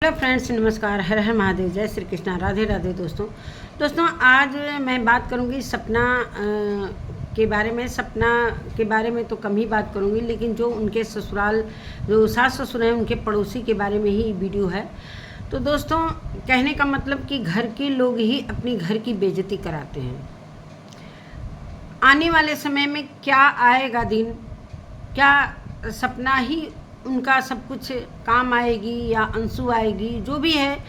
Hello friends, नमस्कार। हर हर महादेव, जय श्री कृष्णा, राधे राधे। दोस्तों आज मैं बात करूंगी सपना के बारे में। सपना के बारे में तो कम ही बात करूंगी, लेकिन जो उनके ससुराल, जो सास ससुर हैं, उनके पड़ोसी के बारे में ही वीडियो है। तो दोस्तों, कहने का मतलब कि घर के लोग ही अपनी घर की बेइज्जती कराते हैं। आने वाले समय में क्या आएगा दिन, क्या सपना ही उनका सब कुछ काम आएगी या अंशु आएगी, जो भी है।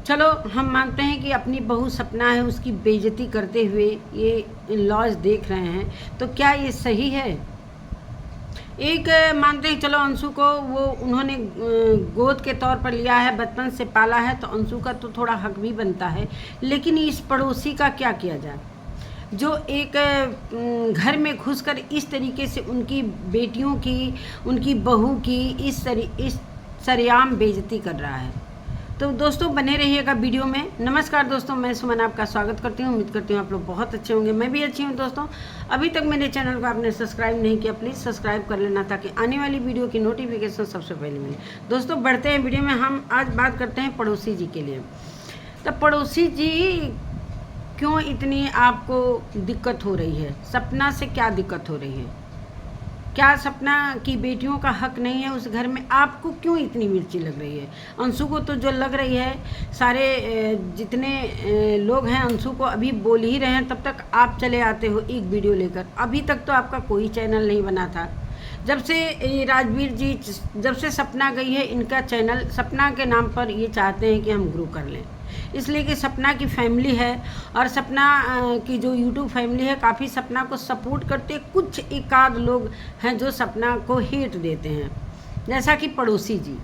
चलो, हम मानते हैं कि अपनी बहू सपना है, उसकी बेइज्जती करते हुए ये लॉज देख रहे हैं, तो क्या ये सही है? एक मानते हैं, चलो अंशु को वो उन्होंने गोद के तौर पर लिया है, बचपन से पाला है, तो अंशु का तो थोड़ा हक भी बनता है। लेकिन इस पड़ोसी का क्या किया जाए, जो एक घर में घुसकर इस तरीके से उनकी बेटियों की, उनकी बहू की इस सरेआम बेइज्जती कर रहा है। तो दोस्तों, बने रहिएगा वीडियो में। नमस्कार दोस्तों, मैं सुमन आपका स्वागत करती हूँ। उम्मीद करती हूँ आप लोग बहुत अच्छे होंगे, मैं भी अच्छी हूँ। दोस्तों, अभी तक मेरे चैनल को आपने सब्सक्राइब नहीं किया, प्लीज़ सब्सक्राइब कर लेना, ताकि आने वाली वीडियो की नोटिफिकेशन सबसे पहले मिले। दोस्तों, बढ़ते हैं वीडियो में। हम आज बात करते हैं पड़ोसी जी के लिए। तो पड़ोसी जी क्यों इतनी आपको दिक्कत हो रही है? सपना से क्या दिक्कत हो रही है? क्या सपना की बेटियों का हक नहीं है उस घर में? आपको क्यों इतनी मिर्ची लग रही है? अंशु को तो जो लग रही है, सारे जितने लोग हैं अंशु को अभी बोल ही रहे हैं, तब तक आप चले आते हो एक वीडियो लेकर। अभी तक तो आपका कोई चैनल नहीं बना था। जब से राजवीर जी, जब से सपना गई है, इनका चैनल सपना के नाम पर ये चाहते हैं कि हम ग्रो कर लें, इसलिए कि सपना की फैमिली है, और सपना की जो यूट्यूब फैमिली है, काफ़ी सपना को सपोर्ट करते। कुछ एकाध लोग हैं जो सपना को हेट देते हैं, जैसा कि पड़ोसी जी।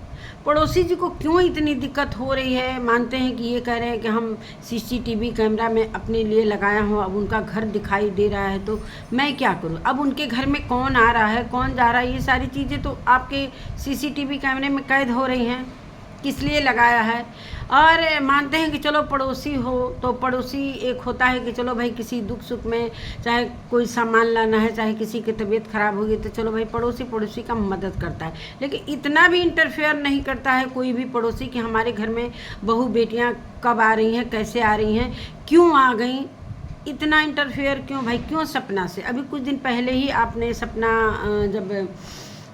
पड़ोसी जी को क्यों इतनी दिक्कत हो रही है? मानते हैं कि ये कह रहे हैं कि हम सीसीटीवी कैमरा में अपने लिए लगाया हूँ, अब उनका घर दिखाई दे रहा है, तो मैं क्या करूँ? अब उनके घर में कौन आ रहा है, कौन जा रहा है, ये सारी चीज़ें तो आपके सीसीटीवी कैमरे में कैद हो रही हैं। किस लिए लगाया है? और मानते हैं कि चलो पड़ोसी हो तो पड़ोसी एक होता है कि चलो भाई, किसी दुख सुख में, चाहे कोई सामान लाना है, चाहे किसी की तबीयत खराब होगी, तो चलो भाई पड़ोसी का मदद करता है। लेकिन इतना भी इंटरफेयर नहीं करता है कोई भी पड़ोसी कि हमारे घर में बहू बेटियां कब आ रही हैं, कैसे आ रही हैं, क्यों आ गई। इतना इंटरफेयर क्यों भाई? क्यों सपना से? अभी कुछ दिन पहले ही आपने सपना जब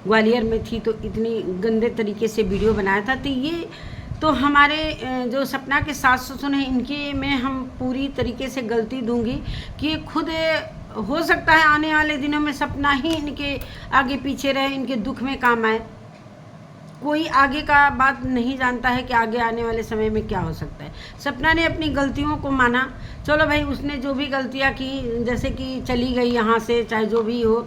ग्वालियर में थी तो इतनी गंदे तरीके से वीडियो बनाया था। तो ये तो हमारे जो सपना के सास ससुर हैं, इनके में हम पूरी तरीके से गलती दूंगी कि खुद हो सकता है आने वाले दिनों में सपना ही इनके आगे पीछे रहे, इनके दुख में काम आए। कोई आगे का बात नहीं जानता है कि आगे आने वाले समय में क्या हो सकता है। सपना ने अपनी गलतियों को माना। चलो भाई, उसने जो भी गलतियां की, जैसे कि चली गई यहाँ से, चाहे जो भी हो,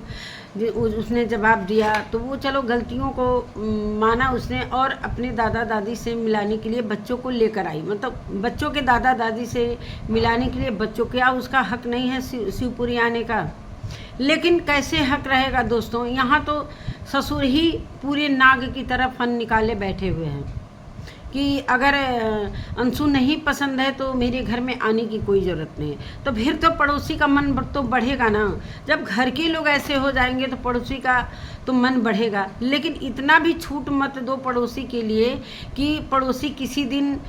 उसने जवाब दिया, तो वो चलो गलतियों को माना उसने, और अपने दादा दादी से मिलाने के लिए बच्चों को लेकर आई। मतलब बच्चों के दादा दादी से मिलाने के लिए बच्चों, क्या उसका हक नहीं है शिवपुरी आने का? लेकिन कैसे हक रहेगा दोस्तों? यहाँ तो ससुर ही पूरे नाग की तरह फन निकाले बैठे हुए हैं कि अगर अंशु नहीं पसंद है तो मेरे घर में आने की कोई ज़रूरत नहीं है। तो फिर तो पड़ोसी का मन तो बढ़ेगा ना। जब घर के लोग ऐसे हो जाएंगे तो पड़ोसी का तो मन बढ़ेगा। लेकिन इतना भी छूट मत दो पड़ोसी के लिए कि पड़ोसी किसी दिन,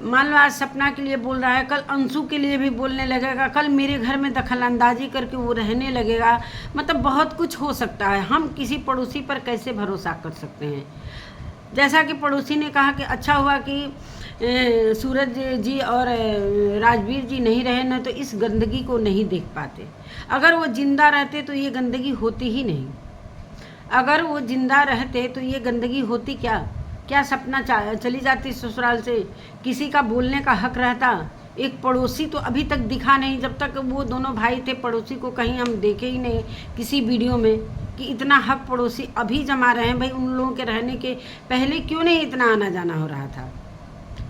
मान लो आज सपना के लिए बोल रहा है, कल अंशु के लिए भी बोलने लगेगा, कल मेरे घर में दखल अंदाजी करके वो रहने लगेगा। मतलब बहुत कुछ हो सकता है। हम किसी पड़ोसी पर कैसे भरोसा कर सकते हैं? जैसा कि पड़ोसी ने कहा कि अच्छा हुआ कि सूरज जी और राजवीर जी नहीं रहे, न तो इस गंदगी को नहीं देख पाते। अगर वो जिंदा रहते तो ये गंदगी होती ही नहीं। अगर वो जिंदा रहते तो ये गंदगी होती क्या सपना चली जाती ससुराल से? किसी का बोलने का हक रहता? एक पड़ोसी तो अभी तक दिखा नहीं। जब तक वो दोनों भाई थे, पड़ोसी को कहीं हम देखे ही नहीं किसी वीडियो में कि इतना हक पड़ोसी अभी जमा रहे हैं। भाई, उन लोगों के रहने के पहले क्यों नहीं इतना आना जाना हो रहा था?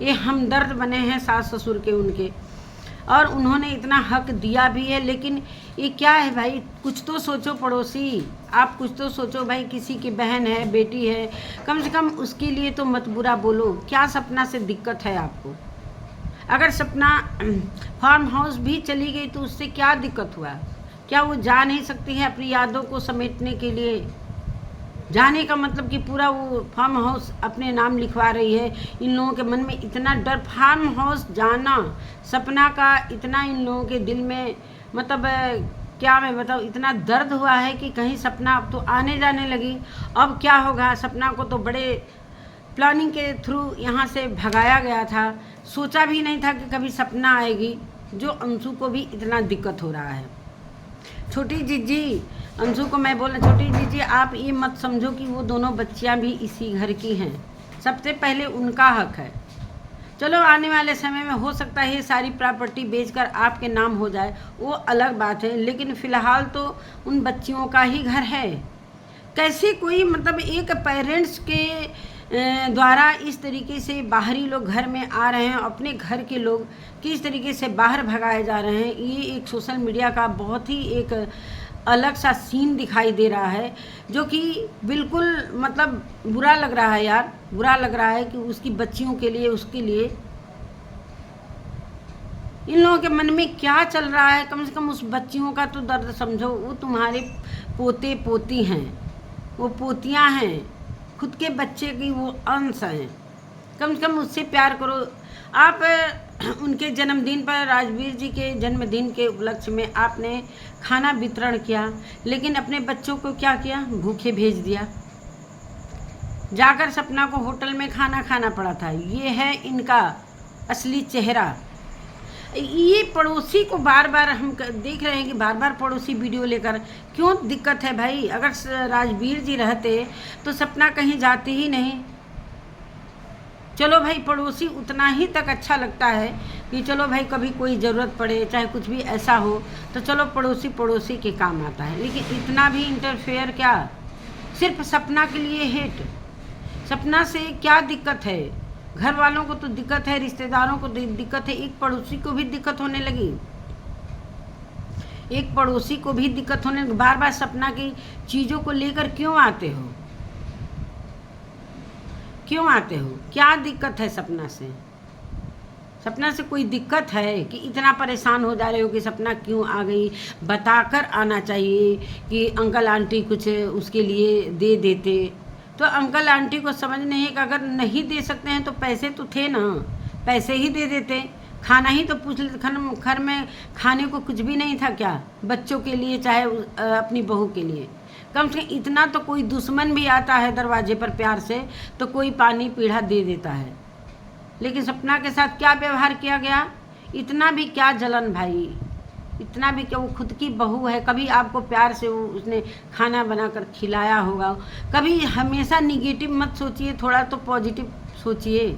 ये हमदर्द बने हैं सास ससुर के उनके, और उन्होंने इतना हक दिया भी है। लेकिन ये क्या है भाई? कुछ तो सोचो पड़ोसी, आप कुछ तो सोचो भाई। किसी की बहन है, बेटी है, कम से कम उसके लिए तो मत बुरा बोलो। क्या सपना से दिक्कत है आपको? अगर सपना फार्म हाउस भी चली गई तो उससे क्या दिक्कत हुआ? क्या वो जा नहीं सकती है अपनी यादों को समेटने के लिए? जाने का मतलब कि पूरा वो फार्म हाउस अपने नाम लिखवा रही है। इन लोगों के मन में इतना डर, फार्म हाउस जाना सपना का, इतना इन लोगों के दिल में मतलब क्या मैं बताऊँ, इतना दर्द हुआ है कि कहीं सपना अब तो आने जाने लगी। अब क्या होगा, सपना को तो बड़े प्लानिंग के थ्रू यहाँ से भगाया गया था। सोचा भी नहीं था कि कभी सपना आएगी, जो अंशु को भी इतना दिक्कत हो रहा है। छोटी जीजी, अंशु को मैं बोला, छोटी जीजी आप ये मत समझो कि वो दोनों बच्चियाँ भी इसी घर की हैं। सबसे पहले उनका हक है। चलो आने वाले समय में हो सकता है ये सारी प्रॉपर्टी बेचकर आपके नाम हो जाए, वो अलग बात है, लेकिन फ़िलहाल तो उन बच्चियों का ही घर है। कैसे कोई मतलब एक पेरेंट्स के द्वारा इस तरीके से बाहरी लोग घर में आ रहे हैं, अपने घर के लोग किस तरीके से बाहर भगाए जा रहे हैं, ये एक सोशल मीडिया का बहुत ही एक अलग सा सीन दिखाई दे रहा है, जो कि बिल्कुल मतलब बुरा लग रहा है यार, बुरा लग रहा है कि उसकी बच्चियों के लिए, उसके लिए इन लोगों के मन में क्या चल रहा है। कम से कम उस बच्चियों का तो दर्द समझो। वो तुम्हारे पोते पोती हैं, वो पोतियां हैं, खुद के बच्चे की वो अंश हैं। कम से कम उससे प्यार करो। आप उनके जन्मदिन पर, राजवीर जी के जन्मदिन के उपलक्ष्य में आपने खाना वितरण किया, लेकिन अपने बच्चों को क्या किया, भूखे भेज दिया। जाकर सपना को होटल में खाना खाना पड़ा था। ये है इनका असली चेहरा। ये पड़ोसी को बार बार हम देख रहे हैं कि बार बार पड़ोसी वीडियो लेकर, क्यों दिक्कत है भाई। अगर राजवीर जी रहते तो सपना कहीं जाती ही नहीं। चलो भाई पड़ोसी उतना ही तक अच्छा लगता है कि चलो भाई कभी कोई ज़रूरत पड़े, चाहे कुछ भी ऐसा हो तो चलो पड़ोसी पड़ोसी के काम आता है, लेकिन इतना भी इंटरफेयर क्या, सिर्फ सपना के लिए हेट। सपना से क्या दिक्कत है, घर वालों को तो दिक्कत है, रिश्तेदारों को दिक्कत है, एक पड़ोसी को भी दिक्कत होने लगी, एक पड़ोसी को भी दिक्कत होने लगी। बार बार सपना की चीज़ों को लेकर क्यों आते हो, क्यों आते हो, क्या दिक्कत है सपना से। सपना से कोई दिक्कत है कि इतना परेशान हो जा रहे हो कि सपना क्यों आ गई। बताकर आना चाहिए कि अंकल आंटी कुछ उसके लिए दे देते, तो अंकल आंटी को समझ नहीं है कि अगर नहीं दे सकते हैं तो पैसे तो थे ना, पैसे ही दे देते। खाना ही तो पूछ लेते, घर में खाने को कुछ भी नहीं था क्या, बच्चों के लिए चाहे अपनी बहू के लिए। कम से कम इतना तो कोई दुश्मन भी आता है दरवाजे पर प्यार से तो कोई पानी पीढ़ा दे देता है, लेकिन सपना के साथ क्या व्यवहार किया गया, इतना भी क्या जलन भाई, इतना भी क्या। वो खुद की बहू है, कभी आपको प्यार से वो उसने खाना बनाकर खिलाया होगा। कभी हमेशा निगेटिव मत सोचिए, थोड़ा तो पॉजिटिव सोचिए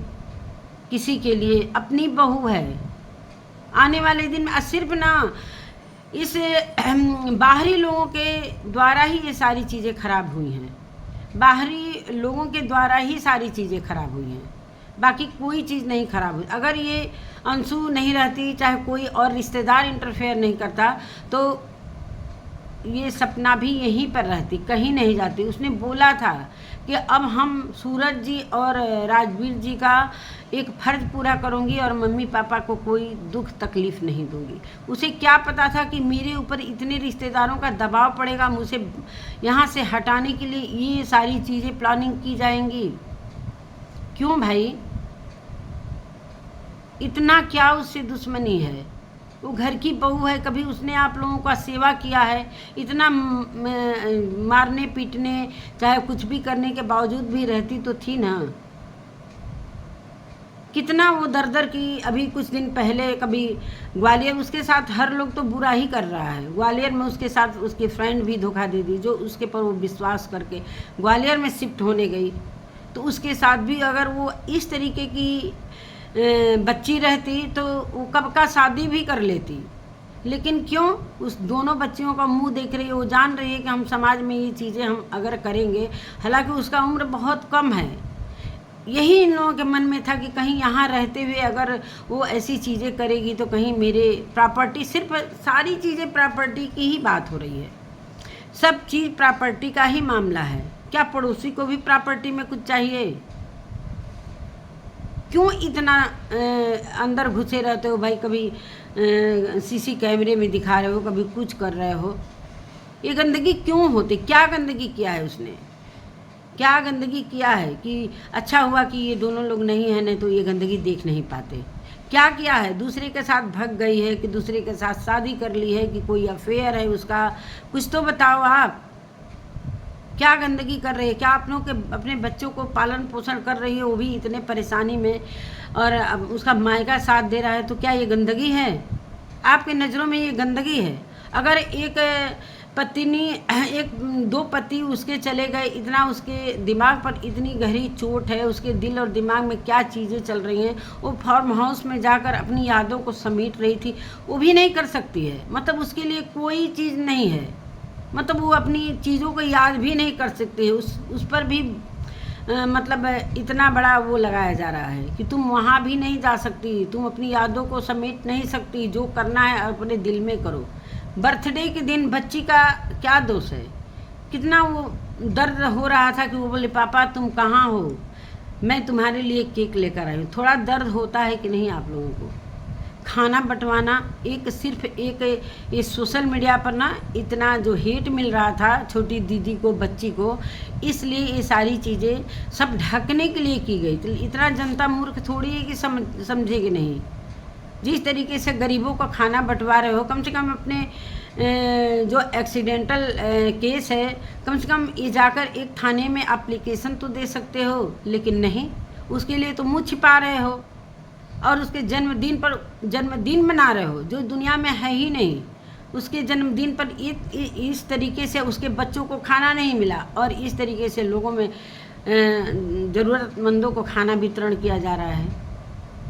किसी के लिए। अपनी बहू है, आने वाले दिन में सिर्फ ना इस बाहरी लोगों के द्वारा ही ये सारी चीज़ें खराब हुई हैं, बाहरी लोगों के द्वारा ही सारी चीज़ें खराब हुई हैं, बाकी कोई चीज़ नहीं खराब हुई। अगर ये अंशु नहीं रहती, चाहे कोई और रिश्तेदार इंटरफेयर नहीं करता, तो ये सपना भी यहीं पर रहती, कहीं नहीं जाती। उसने बोला था कि अब हम सूरज जी और राजवीर जी का एक फ़र्ज पूरा करूंगी और मम्मी पापा को कोई दुख तकलीफ़ नहीं दूंगी। उसे क्या पता था कि मेरे ऊपर इतने रिश्तेदारों का दबाव पड़ेगा, मुझे यहाँ से हटाने के लिए ये सारी चीज़ें प्लानिंग की जाएंगी। क्यों भाई, इतना क्या उससे दुश्मनी है। वो घर की बहू है, कभी उसने आप लोगों का सेवा किया है, इतना मारने पीटने चाहे कुछ भी करने के बावजूद भी रहती तो थी ना। कितना वो दर दर की, अभी कुछ दिन पहले कभी ग्वालियर, उसके साथ हर लोग तो बुरा ही कर रहा है। ग्वालियर में उसके साथ उसके फ्रेंड भी धोखा दे दी, जो उसके पर वो विश्वास करके ग्वालियर में शिफ्ट होने गई, तो उसके साथ भी अगर वो इस तरीके की बच्ची रहती तो वो कब का शादी भी कर लेती। लेकिन क्यों, उस दोनों बच्चियों का मुंह देख रही है, वो जान रही है कि हम समाज में ये चीज़ें हम अगर करेंगे, हालांकि उसका उम्र बहुत कम है, यही इन लोगों के मन में था कि कहीं यहाँ रहते हुए अगर वो ऐसी चीज़ें करेगी तो कहीं मेरे प्रॉपर्टी, सिर्फ सारी चीज़ें प्रॉपर्टी की ही बात हो रही है, सब चीज़ प्रॉपर्टी का ही मामला है। क्या पड़ोसी को भी प्रॉपर्टी में कुछ चाहिए? क्यों इतना अंदर घुसे रहते हो भाई, कभी सीसी कैमरे में दिखा रहे हो, कभी कुछ कर रहे हो। ये गंदगी क्यों होती, क्या गंदगी किया है उसने? क्या गंदगी किया है कि अच्छा हुआ कि ये दोनों लोग नहीं हैं, नहीं तो ये गंदगी देख नहीं पाते। क्या किया है, दूसरे के साथ भग गई है कि दूसरे के साथ शादी कर ली है कि कोई अफेयर है उसका, कुछ तो बताओ आप। क्या गंदगी कर रही है, क्या अपने बच्चों को पालन पोषण कर रही है, वो भी इतने परेशानी में, और अब उसका मायका साथ दे रहा है, तो क्या ये गंदगी है? आपके नज़रों में ये गंदगी है? अगर एक पत्नी, एक दो पति उसके चले गए, इतना उसके दिमाग पर इतनी गहरी चोट है, उसके दिल और दिमाग में क्या चीज़ें चल रही हैं, वो फार्म हाउस में जाकर अपनी यादों को समेट रही थी, वो भी नहीं कर सकती है। मतलब उसके लिए कोई चीज़ नहीं है, मतलब वो अपनी चीज़ों को याद भी नहीं कर सकती है। उस पर भी मतलब इतना बड़ा वो लगाया जा रहा है कि तुम वहाँ भी नहीं जा सकती, तुम अपनी यादों को समेट नहीं सकती, जो करना है अपने दिल में करो। बर्थडे के दिन बच्ची का क्या दोष है? कितना वो दर्द हो रहा था कि वो बोले पापा तुम कहाँ हो, मैं तुम्हारे लिए केक लेकर आई हूँ। थोड़ा दर्द होता है कि नहीं आप लोगों को? खाना बंटवाना, सिर्फ एक ये सोशल मीडिया पर ना इतना जो हेट मिल रहा था छोटी दीदी को, बच्ची को, इसलिए ये सारी चीज़ें सब ढकने के लिए की गई। तो इतना जनता मूर्ख थोड़ी है कि समझेगी नहीं। जिस तरीके से गरीबों का खाना बंटवा रहे हो, कम से कम अपने जो एक्सीडेंटल केस है, कम से कम ये जाकर एक थाने में एप्लीकेशन तो दे सकते हो, लेकिन नहीं, उसके लिए तो मुँह छिपा रहे हो और उसके जन्मदिन मना रहे हो जो दुनिया में है ही नहीं। उसके जन्मदिन पर इस तरीके से उसके बच्चों को खाना नहीं मिला और इस तरीके से लोगों में ज़रूरतमंदों को खाना वितरण किया जा रहा है।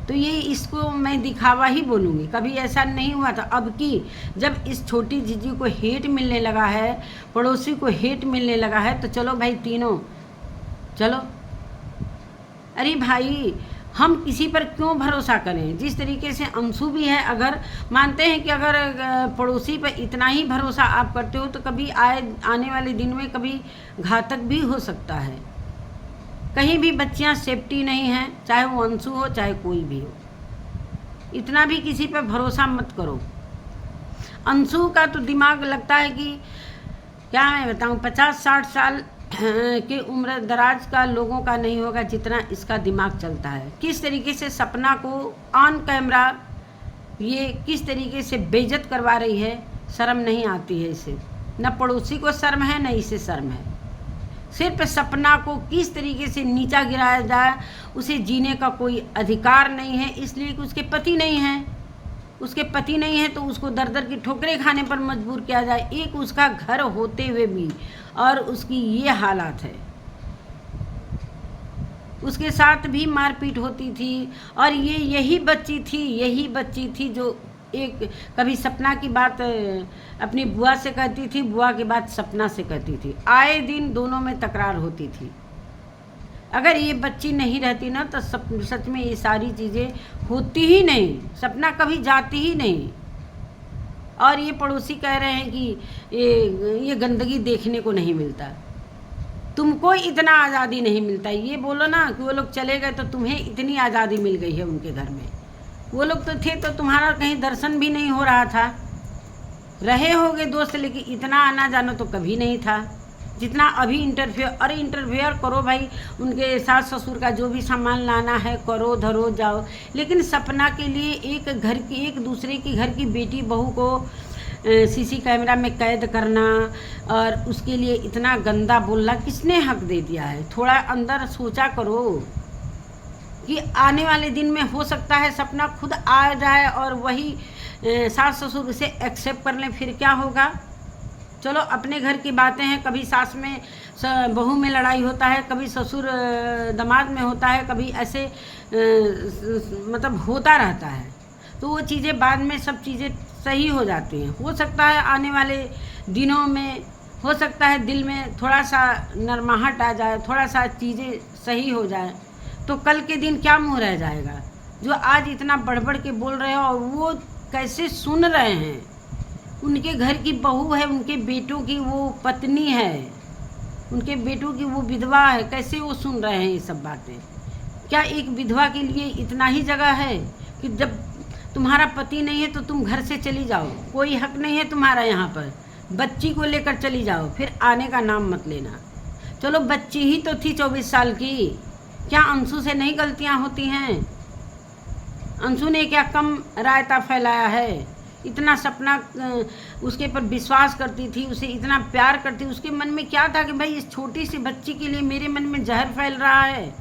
तो ये इसको मैं दिखावा ही बोलूँगी, कभी ऐसा नहीं हुआ था। अब की जब इस छोटी जीजी को हेट मिलने लगा है, पड़ोसी को हेट मिलने लगा है, तो चलो भाई तीनों चलो। अरे भाई हम किसी पर क्यों भरोसा करें? जिस तरीके से अंशु भी है, अगर मानते हैं कि अगर पड़ोसी पर इतना ही भरोसा आप करते हो तो कभी आने वाले दिन में कभी घातक भी हो सकता है। कहीं भी बच्चियां सेफ्टी नहीं हैं, चाहे वो अंशु हो चाहे कोई भी हो। इतना भी किसी पर भरोसा मत करो। अंशु का तो दिमाग लगता है कि क्या मैं बताऊं, 50-60 साल कि उम्र दराज का लोगों का नहीं होगा जितना इसका दिमाग चलता है। किस तरीके से सपना को ऑन कैमरा ये किस तरीके से बेइज्जत करवा रही है, शर्म नहीं आती है इसे। न पड़ोसी को शर्म है, न इसे शर्म है। सिर्फ सपना को किस तरीके से नीचा गिराया जाए, उसे जीने का कोई अधिकार नहीं है, इसलिए कि उसके पति नहीं हैं। उसके पति नहीं है तो उसको दर दर की ठोकरें खाने पर मजबूर किया जाए, एक उसका घर होते हुए भी, और उसकी ये हालात है। उसके साथ भी मारपीट होती थी, और यही बच्ची थी जो एक कभी सपना की बात अपनी बुआ से कहती थी, बुआ की बात सपना से कहती थी, आए दिन दोनों में तकरार होती थी। अगर ये बच्ची नहीं रहती ना तो सच में ये सारी चीज़ें होती ही नहीं, सपना कभी जाती ही नहीं। और ये पड़ोसी कह रहे हैं कि ये गंदगी देखने को नहीं मिलता, तुमको इतना आज़ादी नहीं मिलता। ये बोलो ना कि वो लोग चले गए तो तुम्हें इतनी आज़ादी मिल गई है उनके घर में। वो लोग तो थे तो तुम्हारा कहीं दर्शन भी नहीं हो रहा था। रहे होगे दोस्त, लेकिन इतना आना जाना तो कभी नहीं था जितना अभी इंटरफेयर करो भाई। उनके सास ससुर का जो भी सामान लाना है करो, धरो, जाओ। लेकिन सपना के लिए एक दूसरे की घर की बेटी बहू को सीसी कैमरा में कैद करना और उसके लिए इतना गंदा बोलना किसने हक दे दिया है? थोड़ा अंदर सोचा करो कि आने वाले दिन में हो सकता है सपना खुद आ जाए और वही सास ससुर उसे एक्सेप्ट कर लें, फिर क्या होगा? चलो अपने घर की बातें हैं, कभी सास में बहू में लड़ाई होता है, कभी ससुर दामाद में होता है, कभी ऐसे मतलब होता रहता है। तो वो चीज़ें बाद में सब चीज़ें सही हो जाती हैं। हो सकता है आने वाले दिनों में, हो सकता है दिल में थोड़ा सा नरमाहट आ जाए, थोड़ा सा चीज़ें सही हो जाए, तो कल के दिन क्या मुँह रह जाएगा? जो आज इतना बढ़ के बोल रहे हो और वो कैसे सुन रहे हैं। उनके घर की बहू है, उनके बेटों की वो पत्नी है, उनके बेटों की वो विधवा है, कैसे वो सुन रहे हैं ये सब बातें? क्या एक विधवा के लिए इतना ही जगह है कि जब तुम्हारा पति नहीं है तो तुम घर से चली जाओ, कोई हक नहीं है तुम्हारा यहाँ पर, बच्ची को लेकर चली जाओ, फिर आने का नाम मत लेना। चलो बच्ची ही तो थी 24 साल की, क्या अंशु से नहीं गलतियां होती हैं? अंशु ने क्या कम रायता फैलाया है? इतना सपना उसके पर विश्वास करती थी, उसे इतना प्यार करती, उसके मन में क्या था कि भाई इस छोटी सी बच्ची के लिए मेरे मन में जहर फैल रहा है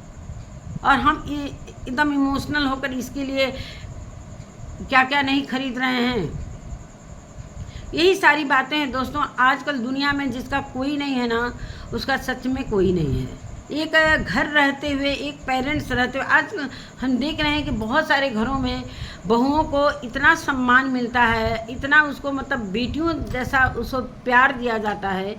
और हम एकदम इमोशनल होकर इसके लिए क्या क्या नहीं खरीद रहे हैं। यही सारी बातें हैं दोस्तों। आजकल दुनिया में जिसका कोई नहीं है ना, उसका सच में कोई नहीं है। एक घर रहते हुए, एक पेरेंट्स रहते हुए, आज हम देख रहे हैं कि बहुत सारे घरों में बहुओं को इतना सम्मान मिलता है, इतना उसको मतलब बेटियों जैसा उसको प्यार दिया जाता है।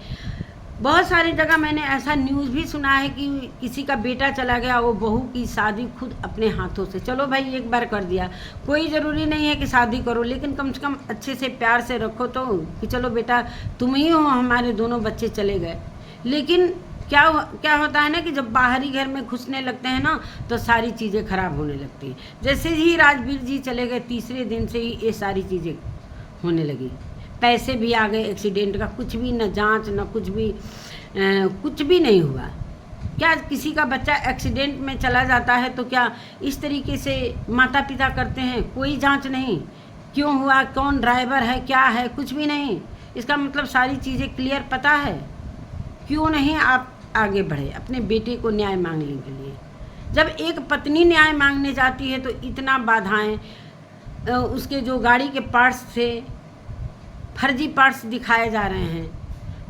बहुत सारी जगह मैंने ऐसा न्यूज़ भी सुना है कि किसी का बेटा चला गया, वो बहू की शादी खुद अपने हाथों से, चलो भाई एक बार कर दिया, कोई ज़रूरी नहीं है कि शादी करो, लेकिन कम से कम अच्छे से प्यार से रखो तो, कि चलो बेटा तुम ही हो, हमारे दोनों बच्चे चले गए। लेकिन क्या होता है ना कि जब बाहरी घर में घुसने लगते हैं ना, तो सारी चीज़ें खराब होने लगती हैं। जैसे ही राजवीर जी चले गए, तीसरे दिन से ही ये सारी चीज़ें होने लगी। पैसे भी आ गए, एक्सीडेंट का कुछ भी, न जांच न कुछ भी नहीं हुआ। क्या किसी का बच्चा एक्सीडेंट में चला जाता है तो क्या इस तरीके से माता पिता करते हैं? कोई जांच नहीं, क्यों हुआ, कौन ड्राइवर है, क्या है, कुछ भी नहीं। इसका मतलब सारी चीज़ें क्लियर पता है। क्यों नहीं आप आगे बढ़े अपने बेटे को न्याय मांगने के लिए? जब एक पत्नी न्याय मांगने जाती है तो इतना बाधाएं, उसके जो गाड़ी के पार्ट्स थे, फर्जी पार्ट्स दिखाए जा रहे हैं।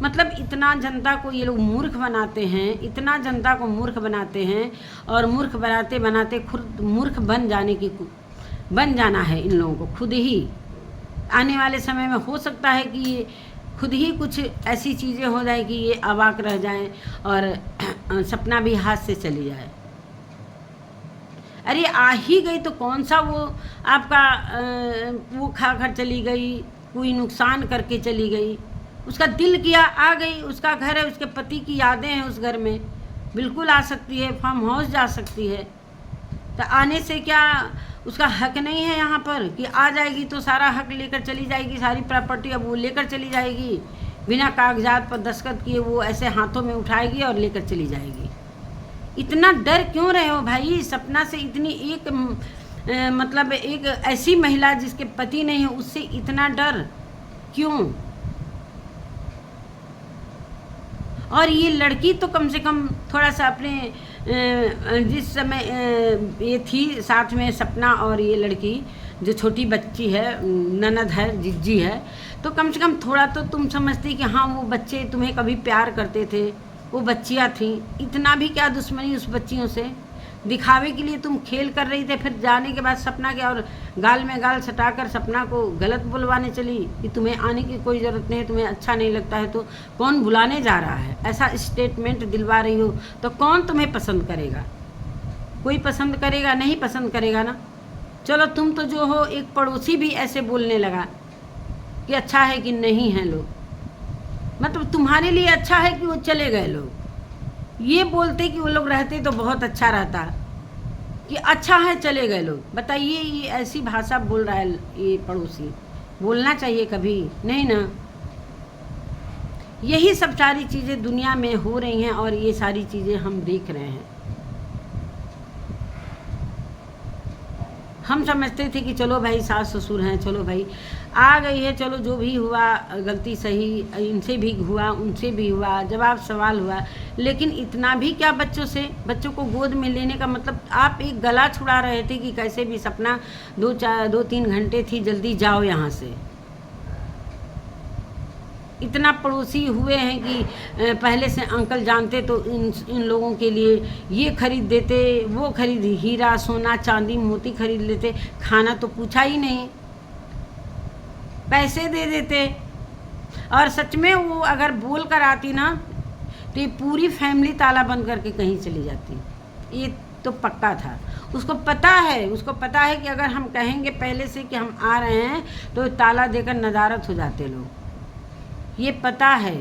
मतलब इतना जनता को ये लोग मूर्ख बनाते हैं, इतना जनता को मूर्ख बनाते हैं, और मूर्ख बनाते बनाते खुद मूर्ख बन जाना है इन लोगों को खुद ही। आने वाले समय में हो सकता है कि ये खुद ही कुछ ऐसी चीज़ें हो जाए कि ये अवाक रह जाएं और सपना भी हाथ से चली जाए। अरे आ ही गई तो कौन सा वो आपका वो खा कर चली गई, कोई नुकसान करके चली गई, उसका दिल किया आ गई, उसका घर है, उसके पति की यादें हैं उस घर में, बिल्कुल आ सकती है, फार्म हाउस जा सकती है। तो आने से क्या उसका हक नहीं है यहाँ पर कि आ जाएगी तो सारा हक लेकर चली जाएगी, सारी प्रॉपर्टी अब वो लेकर चली जाएगी, बिना कागजात पर दस्तखत किए वो ऐसे हाथों में उठाएगी और लेकर चली जाएगी। इतना डर क्यों रहे हो भाई? सपना से इतनी एक मतलब एक ऐसी महिला जिसके पति नहीं है, उससे इतना डर क्यों? और ये लड़की तो कम से कम थोड़ा सा अपने जिस समय ये थी साथ में सपना, और ये लड़की जो छोटी बच्ची है, ननद है, जिज्जी है, तो कम से कम थोड़ा तो तुम समझती कि हाँ वो बच्चे तुम्हें कभी प्यार करते थे, वो बच्चियाँ थीं। इतना भी क्या दुश्मनी उस बच्चियों से? दिखावे के लिए तुम खेल कर रही थे, फिर जाने के बाद सपना के और गाल में गाल सटाकर सपना को गलत बुलवाने चली कि तुम्हें आने की कोई ज़रूरत नहीं है, तुम्हें अच्छा नहीं लगता है तो कौन बुलाने जा रहा है, ऐसा स्टेटमेंट दिलवा रही हो तो कौन तुम्हें पसंद करेगा? कोई पसंद करेगा? नहीं पसंद करेगा ना। चलो तुम तो जो हो, एक पड़ोसी भी ऐसे बोलने लगा कि अच्छा है कि नहीं है लोग, मतलब तुम्हारे लिए अच्छा है कि वो चले गए लोग। ये बोलते कि वो लोग रहते तो बहुत अच्छा रहता, कि अच्छा है चले गए लोग। बताइए, ये ऐसी भाषा बोल रहा है ये पड़ोसी, बोलना चाहिए कभी नहीं ना। यही सब सारी चीज़ें दुनिया में हो रही हैं और ये सारी चीज़ें हम देख रहे हैं। हम समझते थे कि चलो भाई सास ससुर हैं, चलो भाई आ गई है, चलो जो भी हुआ गलती सही, इनसे भी हुआ उनसे भी हुआ, जवाब सवाल हुआ। लेकिन इतना भी क्या बच्चों को गोद में लेने का मतलब आप एक गला छुड़ा रहे थे कि कैसे भी सपना 2-3 घंटे थी, जल्दी जाओ यहाँ से। इतना पड़ोसी हुए हैं कि पहले से अंकल जानते तो इन लोगों के लिए ये खरीद देते, वो खरीद, हीरा सोना चांदी मोती खरीद लेते, खाना तो पूछा ही नहीं, पैसे दे देते। और सच में वो अगर बोल कर आती ना तो ये पूरी फैमिली ताला बंद करके कहीं चली जाती, ये तो पक्का था। उसको पता है कि अगर हम कहेंगे पहले से कि हम आ रहे हैं तो ताला देकर नदारत हो जाते लोग, ये पता है।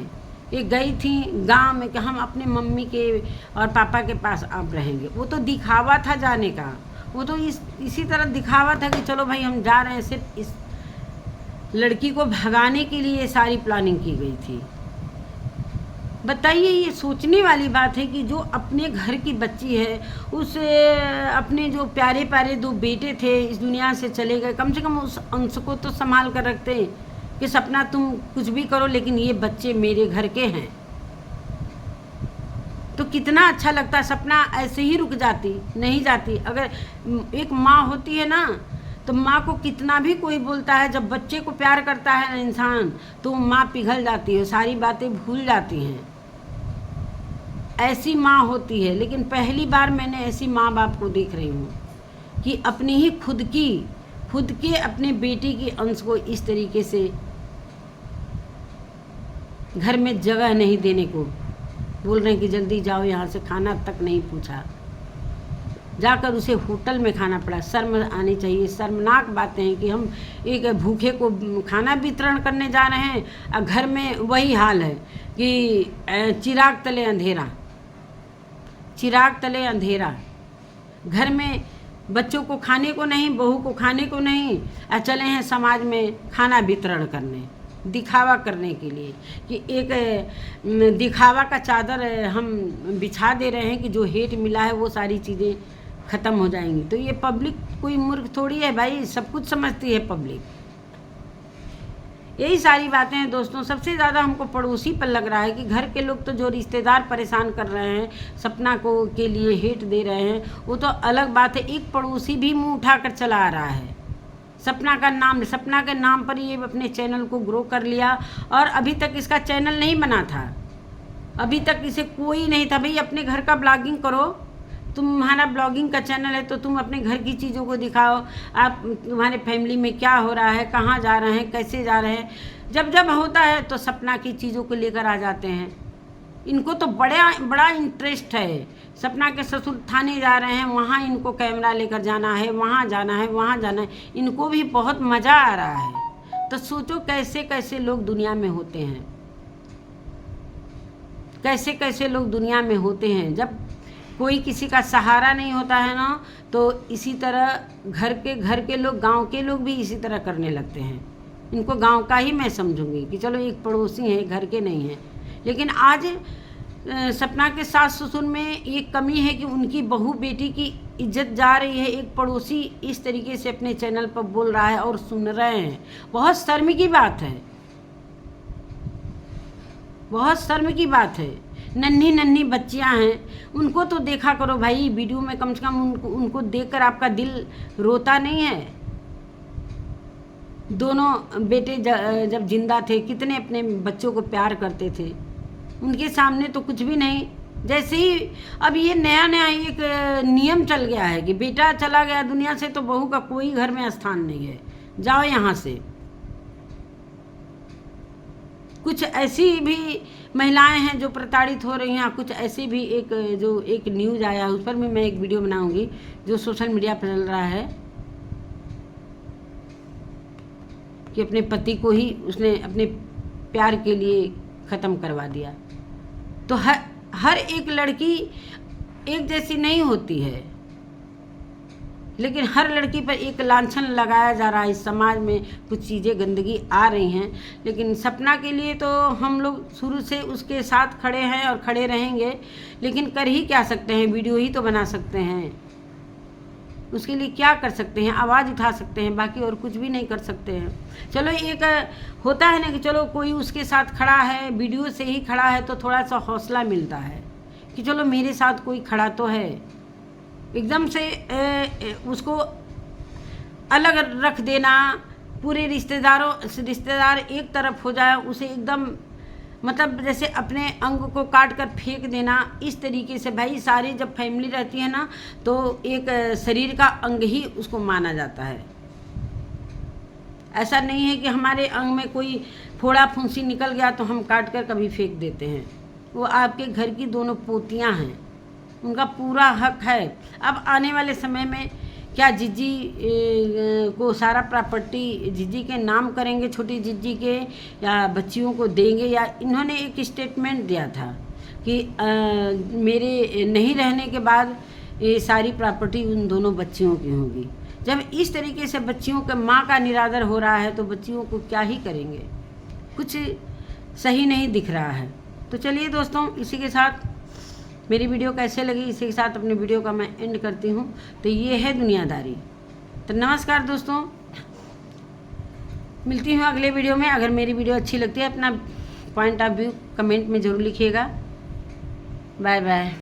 ये गई थी गांव में कि हम अपने मम्मी के और पापा के पास अब रहेंगे, वो तो दिखावा था जाने का, वो तो इसी तरह दिखावा था कि चलो भाई हम जा रहे हैं। सिर्फ इस लड़की को भगाने के लिए सारी प्लानिंग की गई थी। बताइए, ये सोचने वाली बात है कि जो अपने घर की बच्ची है, उस अपने जो प्यारे प्यारे 2 बेटे थे इस दुनिया से चले गए, कम से कम उस अंश को तो संभाल कर रखते हैं कि सपना तुम कुछ भी करो लेकिन ये बच्चे मेरे घर के हैं। तो कितना अच्छा लगता। सपना ऐसे ही रुक जाती, नहीं जाती। अगर एक माँ होती है ना, तो माँ को कितना भी कोई बोलता है, जब बच्चे को प्यार करता है ना इंसान, तो माँ पिघल जाती है, सारी बातें भूल जाती हैं। ऐसी माँ होती है। लेकिन पहली बार मैंने ऐसी माँ बाप को देख रही हूँ कि अपनी ही खुद के अपने बेटी की अंश को इस तरीके से घर में जगह नहीं देने को बोल रहे हैं कि जल्दी जाओ यहाँ से, खाना तक नहीं पूछा, जाकर उसे होटल में खाना पड़ा। शर्म आनी चाहिए। शर्मनाक बातें हैं कि हम एक भूखे को खाना वितरण करने जा रहे हैं और घर में वही हाल है कि चिराग तले अंधेरा, चिराग तले अंधेरा। घर में बच्चों को खाने को नहीं, बहू को खाने को नहीं, और चले हैं समाज में खाना वितरण करने, दिखावा करने के लिए कि एक दिखावा का चादर हम बिछा दे रहे हैं कि जो हेट मिला है वो सारी चीज़ें ख़त्म हो जाएंगी। तो ये पब्लिक कोई मूर्ख थोड़ी है भाई, सब कुछ समझती है पब्लिक। यही सारी बातें हैं दोस्तों। सबसे ज़्यादा हमको पड़ोसी पर लग रहा है कि घर के लोग तो जो रिश्तेदार परेशान कर रहे हैं, सपना को के लिए हेट दे रहे हैं, वो तो अलग बात है। एक पड़ोसी भी मुंह उठाकर चला आ रहा है। सपना के नाम पर ये अपने चैनल को ग्रो कर लिया, और अभी तक इसका चैनल नहीं बना था, अभी तक इसे कोई नहीं था। भाई अपने घर का ब्लॉगिंग करो, तुम्हारा ब्लॉगिंग का चैनल है तो तुम अपने घर की चीज़ों को दिखाओ, आप तुम्हारे फैमिली में क्या हो रहा है, कहाँ जा रहे हैं, कैसे जा रहे हैं। जब जब होता है तो सपना की चीज़ों को लेकर आ जाते हैं। इनको तो बड़ा इंटरेस्ट है। सपना के ससुर थाने जा रहे हैं, वहाँ इनको कैमरा लेकर जाना है, वहाँ जाना है, वहाँ जाना है। इनको भी बहुत मज़ा आ रहा है। तो सोचो कैसे कैसे लोग दुनिया में होते हैं, कैसे कैसे लोग दुनिया में होते हैं। जब कोई किसी का सहारा नहीं होता है ना, तो इसी तरह घर के लोग, गांव के लोग भी इसी तरह करने लगते हैं। इनको गांव का ही मैं समझूंगी कि चलो एक पड़ोसी है, घर के नहीं हैं। लेकिन आज सपना के सास ससुर में ये कमी है कि उनकी बहू बेटी की इज्जत जा रही है। एक पड़ोसी इस तरीके से अपने चैनल पर बोल रहा है और सुन रहे हैं। बहुत शर्म की बात है, बहुत शर्म की बात है। नन्ही नन्ही बच्चियां हैं, उनको तो देखा करो भाई वीडियो में, कम से कम उनको देखकर आपका दिल रोता नहीं है। दोनों बेटे जब जिंदा थे कितने अपने बच्चों को प्यार करते थे, उनके सामने तो कुछ भी नहीं। जैसे ही अब ये नया एक नियम चल गया है कि बेटा चला गया दुनिया से तो बहू का कोई घर में स्थान नहीं है, जाओ यहाँ से। कुछ ऐसी भी महिलाएं हैं जो प्रताड़ित हो रही हैं। कुछ ऐसी भी एक न्यूज़ आया, उस पर भी मैं एक वीडियो बनाऊंगी, जो सोशल मीडिया पर चल रहा है कि अपने पति को ही उसने अपने प्यार के लिए ख़त्म करवा दिया। तो हर एक लड़की एक जैसी नहीं होती है, लेकिन हर लड़की पर एक लांछन लगाया जा रहा है। इस समाज में कुछ चीज़ें गंदगी आ रही हैं, लेकिन सपना के लिए तो हम लोग शुरू से उसके साथ खड़े हैं और खड़े रहेंगे। लेकिन कर ही क्या सकते हैं, वीडियो ही तो बना सकते हैं। उसके लिए क्या कर सकते हैं, आवाज़ उठा सकते हैं, बाकी और कुछ भी नहीं कर सकते हैं। चलो एक होता है ना कि चलो कोई उसके साथ खड़ा है, वीडियो से ही खड़ा है, तो थोड़ा सा हौसला मिलता है कि चलो मेरे साथ कोई खड़ा तो है। एकदम से उसको अलग रख देना, पूरे रिश्तेदार एक तरफ हो जाए, उसे एकदम मतलब जैसे अपने अंग को काट कर फेंक देना, इस तरीके से। भाई सारी जब फैमिली रहती है ना, तो एक शरीर का अंग ही उसको माना जाता है। ऐसा नहीं है कि हमारे अंग में कोई फोड़ा फुंसी निकल गया तो हम काट कर कभी फेंक देते हैं। वो आपके घर की दोनों पोतियां हैं, उनका पूरा हक है। अब आने वाले समय में क्या जिज्जी को सारा प्रॉपर्टी जिज्जी के नाम करेंगे, छोटी जिज्जी के, या बच्चियों को देंगे? या इन्होंने एक स्टेटमेंट दिया था कि मेरे नहीं रहने के बाद ये सारी प्रॉपर्टी उन दोनों बच्चियों की होगी। जब इस तरीके से बच्चियों के माँ का निरादर हो रहा है तो बच्चियों को क्या ही करेंगे। कुछ सही नहीं दिख रहा है। तो चलिए दोस्तों, इसी के साथ मेरी वीडियो कैसे लगी, इसी के साथ अपनी वीडियो का मैं एंड करती हूँ। तो ये है दुनियादारी। तो नमस्कार दोस्तों, मिलती हूँ अगले वीडियो में। अगर मेरी वीडियो अच्छी लगती है, अपना पॉइंट ऑफ व्यू कमेंट में ज़रूर लिखिएगा। Bye bye.